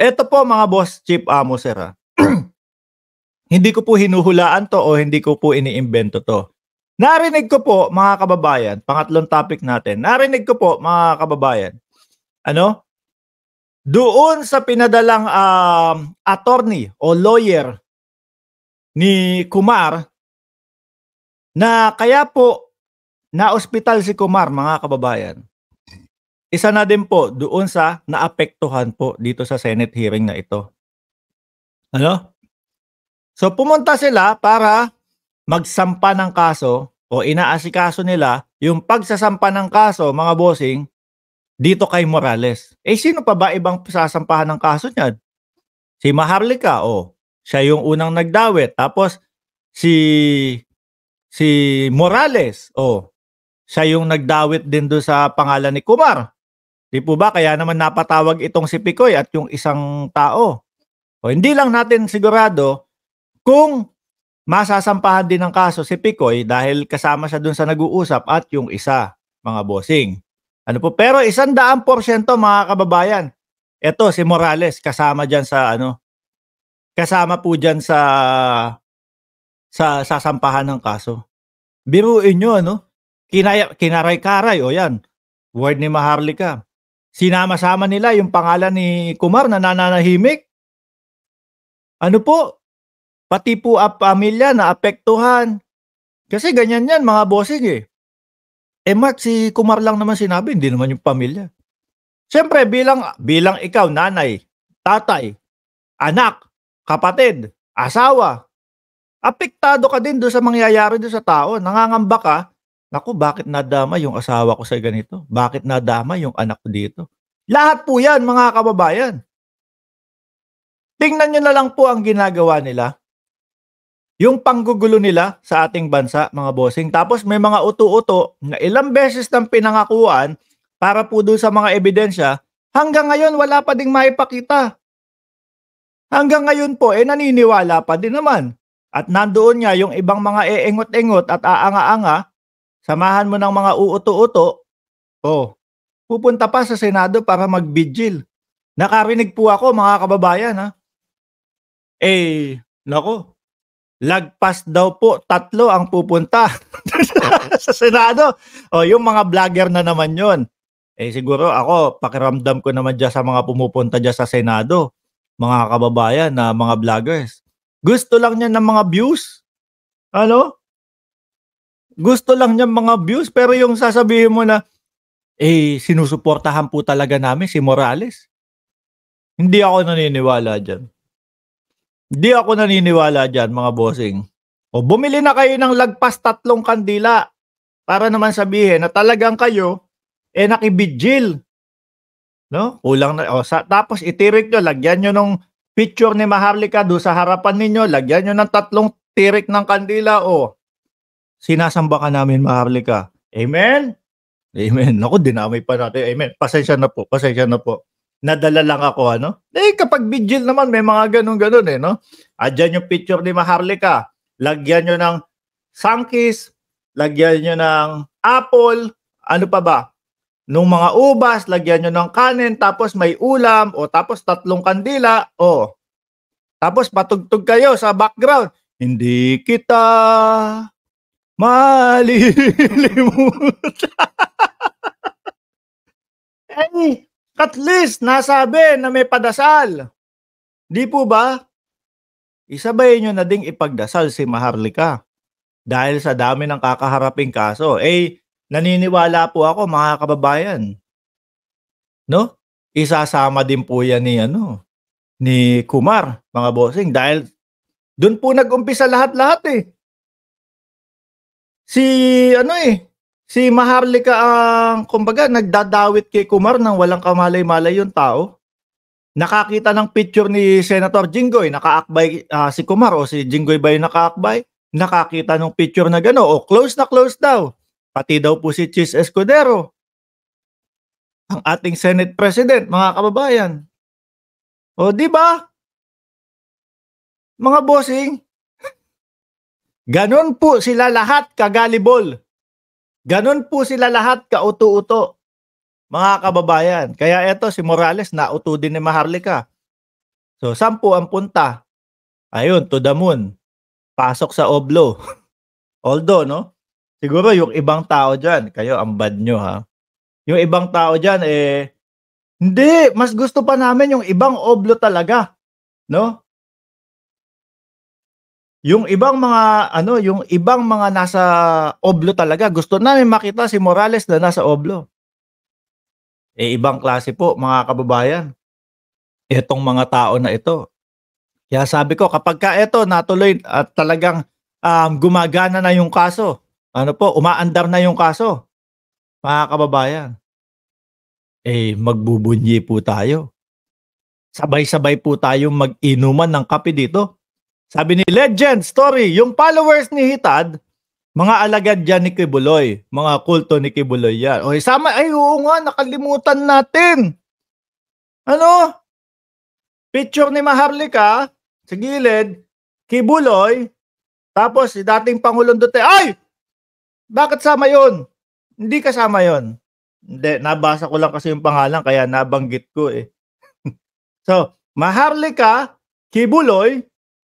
Eto po mga boss Chief Amo sir, hindi ko po hinuhulaan 'to o hindi ko po iniimbento 'to. Narinig ko po mga kababayan, pangatlong topic natin, narinig ko po mga kababayan, ano, doon sa pinadalang, attorney o lawyer ni Kumar na kaya po naospital si Kumar mga kababayan. Isa na din po doon sa naapektuhan po dito sa Senate hearing na ito. Ano? So pumunta sila para magsampa ng kaso o inaasikaso nila yung pagsasampa ng kaso mga bossing dito kay Morales. Eh sino pa ba ibang sasampahan ng kaso niyan? Si Maharlika, siya yung unang nagdawit. Tapos si Morales, siya yung nagdawit din do sa pangalan ni Kumar. Di po ba? Kaya naman napatawag itong si Picoy at yung isang tao. O hindi lang natin sigurado kung masasampahan din ng kaso si Picoy dahil kasama siya dun sa nag-uusap at yung isa, mga bossing. Ano po? Pero 100% mga kababayan. Ito si Morales kasama diyan sa kasama po diyan sa sasampahan ng kaso. Biruin nyo, kinaray-karay, yan. Word ni Maharlika. Sinama-sama nila yung pangalan ni Kumar na nananahimik. Ano po? Pati po pamilya na apektuhan. Kasi ganyan yan mga bossing eh. Mark, si Kumar lang naman sinabi, hindi naman yung pamilya. Siyempre, bilang ikaw, nanay, tatay, anak, kapatid, asawa, apektado ka din doon sa mangyayari doon sa tao. Nangangamba ka, naku, bakit nadama yung asawa ko sa ganito? Bakit nadama yung anak ko dito? Lahat po yan, mga kababayan. Tingnan nyo na lang po ang ginagawa nila. Yung panggugulo nila sa ating bansa, mga bossing. Tapos may mga uto-uto na ilang beses nang pinangakuan para po doon sa mga ebidensya. Hanggang ngayon, wala pa ding maipakita. Hanggang ngayon po, naniniwala pa din naman. At nandoon nga yung ibang mga eengot-engot at aanga-anga, samahan mo ng mga uuto-uto, pupunta pa sa Senado para mag-vigil. Nakarinig po ako mga kababayan nako, lagpas daw po 3 ang pupunta sa Senado. Yung mga vlogger na naman yon. Siguro ako, pakiramdam ko naman dyan sa mga pumupunta dyan sa Senado, mga kababayan na mga vloggers. Gusto lang niya ng mga views. Gusto lang niya mga views, pero yung sasabihin mo na, sinusuportahan po talaga namin si Morales. Hindi ako naniniwala dyan. Hindi ako naniniwala dyan, mga bossing. Bumili na kayo ng lagpas 3 kandila para naman sabihin na talagang kayo, nakibigil. No? Kulang na. Tapos itirik nyo, lagyan nyo nung picture ni Maharlika doon sa harapan ninyo, lagyan nyo ng 3 tirik ng kandila, sinasamba ka namin, Maharlika. Amen? Amen. Naku, dinamay pa natin. Amen. Pasensya na po. Nadala lang ako, kapag vigil naman, may mga ganun-ganun, Adyan yung picture ni Maharlika. Lagyan nyo ng sangkis, lagyan nyo ng apple, ano pa ba? Nung mga ubas, lagyan nyo ng kanin, tapos may ulam, tapos 3 kandila, Tapos patugtog kayo sa background. Hindi kita malilimutan. At least, nasabi na may padasal. Di po ba? Isabay nyo na ding ipagdasal si Maharlika. Dahil sa dami ng kakaharaping kaso. Naniniwala po ako mga kababayan. No? Isasama din po yan ni Kumar, mga bossing. Dahil doon po nag-umpisa lahat-lahat Si Maharlika ang, kumbaga, nagdadawit kay Kumar nang walang kamalay-malay yung tao. Nakakita ng picture ni Senator Jinggoy, nakaakbay si Kumar o si Jinggoy ba yung nakaakbay? Nakakita ng picture na gano'n, close na close daw. Pati daw po si Chis Escudero, ang ating Senate President, mga kababayan. Di ba? Mga bossing, ganon po sila lahat kagalibol. Ganon po sila lahat kauto-uto, mga kababayan. Kaya eto si Morales, nauto din ni Maharlika. So, 10 ang punta. Ayun, to the moon. Pasok sa oblo. Although, no? Siguro yung ibang tao diyan, kayo ang bad nyo ha. Yung ibang tao diyan hindi, mas gusto pa namin yung ibang oblo talaga, no? Yung ibang mga yung ibang mga nasa oblo talaga, gusto namin makita si Morales na nasa oblo. Ibang klase po mga kababayan, itong mga tao na ito. Kaya sabi ko kapagka eto natuloy at talagang, gumagana na yung kaso, umaandar na yung kaso, mga kababayan, magbubunyi po tayo. Sabay-sabay po tayong mag-inuman ng kape dito. Sabi ni Legend Story, yung followers ni Hitad, mga alagad yan ni Kibuloy, mga kulto ni Kibuloy yan. O isama, oo nga, nakalimutan natin. Picture ni Maharlika, sa gilid, Kibuloy, tapos si dating Pangulong Duterte. Ay! Bakit sama yun? Hindi kasama yun. Hindi, nabasa ko lang kasi yung pangalan, kaya nabanggit ko eh. So, Maharlika, Kibuloy,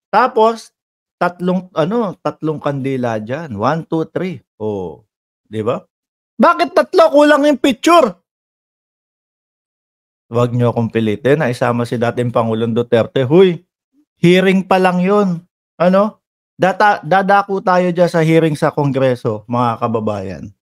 tapos tatlong kandila diyan. 1, 2, 3. Oh, 'di ba? Bakit tatlo kulang yung picture? Huwag niyo akong pilitin na isama si dating Pangulong Duterte. Huy, hearing pa lang 'yun. Dadako tayo diyan sa hearing sa Kongreso, mga kababayan.